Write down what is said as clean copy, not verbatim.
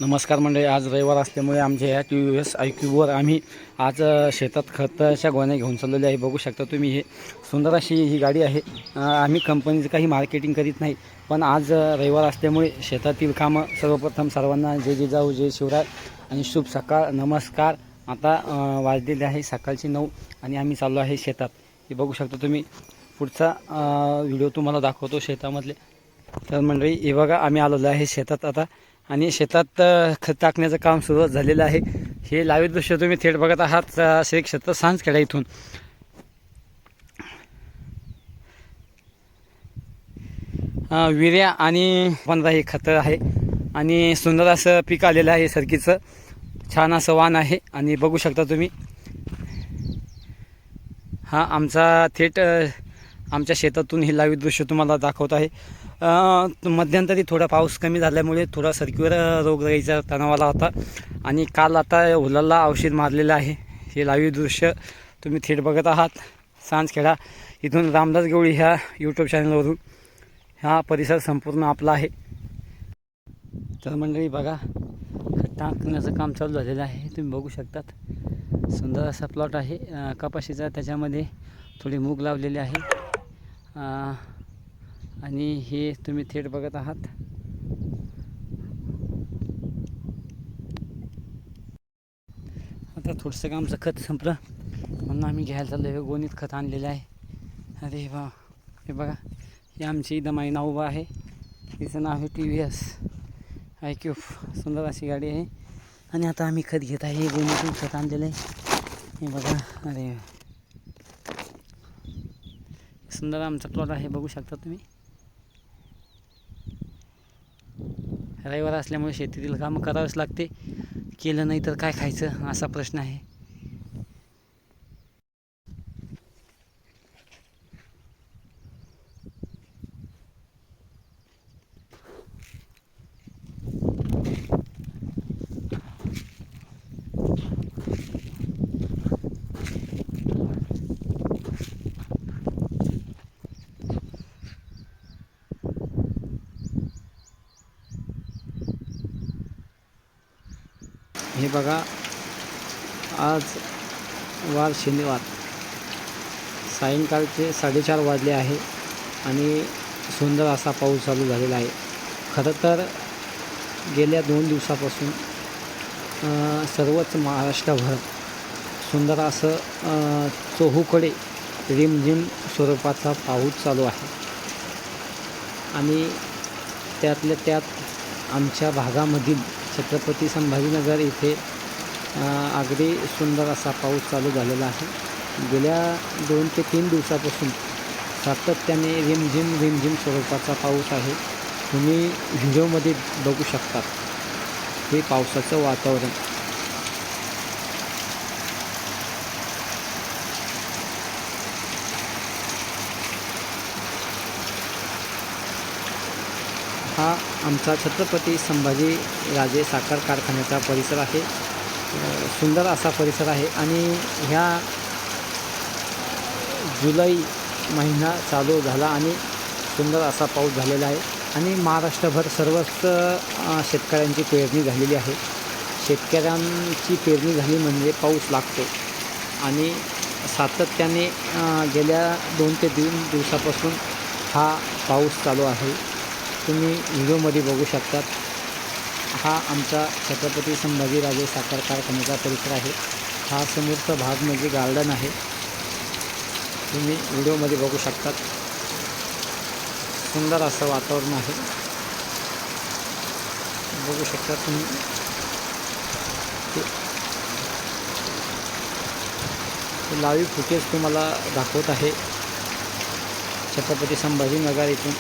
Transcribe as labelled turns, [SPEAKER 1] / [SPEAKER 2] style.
[SPEAKER 1] नमस्कार मंडळी, आज रविवार असल्यामुळे आमच्या या TVS iQवर आम्ही आज शेतात खताच्या गोण्या घेऊन चाललेले आहे। बघू शकता तुम्ही, हे सुंदर अशी ही गाडी आहे। आम्ही कंपनीचं काही मार्केटिंग करीत नाही, पण आज रविवार असल्यामुळे शेतातील कामं सर्वप्रथम सर्वांना जय जिजाऊ जय शिवराय आणि शुभ सकाळ नमस्कार। आता वाजलेले आहे सकाळचे 9 आणि आम्ही चाललो आहे शेतात। हे बघू शकता तुम्ही, पुढचा व्हिडिओ तुम्हाला दाखवतो शेतामधले। तर मंडळी हे बघा, आम्ही आलेलो आहे शेतात आता आणि शेतात खत टाकण्याचं काम सुरू झालेलं आहे। हे लाईव्ह दृश्य तुम्ही थेट बघत आहात श्री क्षेत्र सांजखेडा इथून। विर्या आणि 15 हे खत आहे आणि सुंदर असं पीक आलेलं आहे। सरकीचं छान असं वाण आहे आणि बघू शकता तुम्ही, हा आमचा थेट आमच्या शेतातून हे लाईव्ह दृश्य तुम्हाला दाखवत आहे। मध्यंतरी थोडा पाऊस कमी झाल्यामुळे थोडा सरकीवर रोगराईचा तणाव आला होता आणि काल आता हुलाला औषध मारलेलं आहे। हे लाईव्ह दृश्य तुम्ही थेट बघत आहात सांजखेडा इथून। रामदास गवळी ह्या यूट्यूब चॅनलवरून हा परिसर संपूर्ण आपला आहे। तर मंडळी बघा, खत टाकण्याचं काम चालू झालेलं आहे। तुम्ही बघू शकतात सुंदर असा प्लॉट आहे कपाशीचा, त्याच्यामध्ये थोडी मूग लावलेली आहे आणि हे तुम्ही थेट बघत आहात। आता थोडंसं आमचं खत संपलं म्हणून आम्ही घ्यायला चाललो आहे। गोणीत खत आणलेलं आहे। अरे वा, हे बघा, ही आमची दमाई नाव उभा आहे। तिचं नाव आहे TVS iQ, सुंदर अशी गाडी आहे। आणि आता आम्ही खत घेत आहे, गोणीतून खत आणलेलं आहे। हे बघा, अरे सुंदर आमचा प्लॉट आहे, बघू शकता तुम्ही। रविवार असल्यामुळे शेतीतील कामं करावेच लागते, केलं नाही तर काय खायचं असा प्रश्न आहे। हे बघा, आज वार शनिवार, सायंकाळचे 4:30 वाजले आहे आणि सुंदर असा पाऊस चालू झालेला आहे। खरं तर गेल्या 2 दिवसापासून सर्वच महाराष्ट्रभर सुंदर असं चोहूकडे रिमझिम स्वरूपाचा पाऊस चालू आहे आणि त्यातल्या त्यात आमच्या भागामधील छत्रपती संभाजीनगर इथे अगदी सुंदर असा पाऊस चालू झालेला आहे। गेल्या 2 ते 3 दिवसापासून सातत्याने रिमझिम स्वरूपाचा पाऊस आहे। तुम्ही व्हिडिओमध्ये बघू शकता हे पावसाचं वातावरण। हा आमचा छत्रपती संभाजी राजे साखर कारखान्याचा परिसर आहे। सुंदर असा परिसर आहे आणि ह्या जुलै महिना चालू झाला आणि सुंदर असा पाऊस झालेला आहे आणि महाराष्ट्रभर सर्वच शेतकऱ्यांची पेरणी झालेली आहे। शेतकऱ्यांची पेरणी झाली म्हणजे पाऊस लागतो आणि सातत्याने गेल्या 2 ते 3 दिवसापासून हा पाऊस चालू आहे। तुम्ही व्हिडिओमध्ये बघू शकतात, हा आमचा छत्रपती संभाजीराजे साखर कारखान्याचा परिसर आहे। हा समोरचा भाग म्हणजे गार्डन आहे, तुम्ही व्हिडिओमध्ये बघू शकतात। सुंदर असं वातावरण आहे, बघू शकता तुम्ही। लाईव्ह फुटेज तुम्हाला दाखवत आहे छत्रपती संभाजीनगर इथून।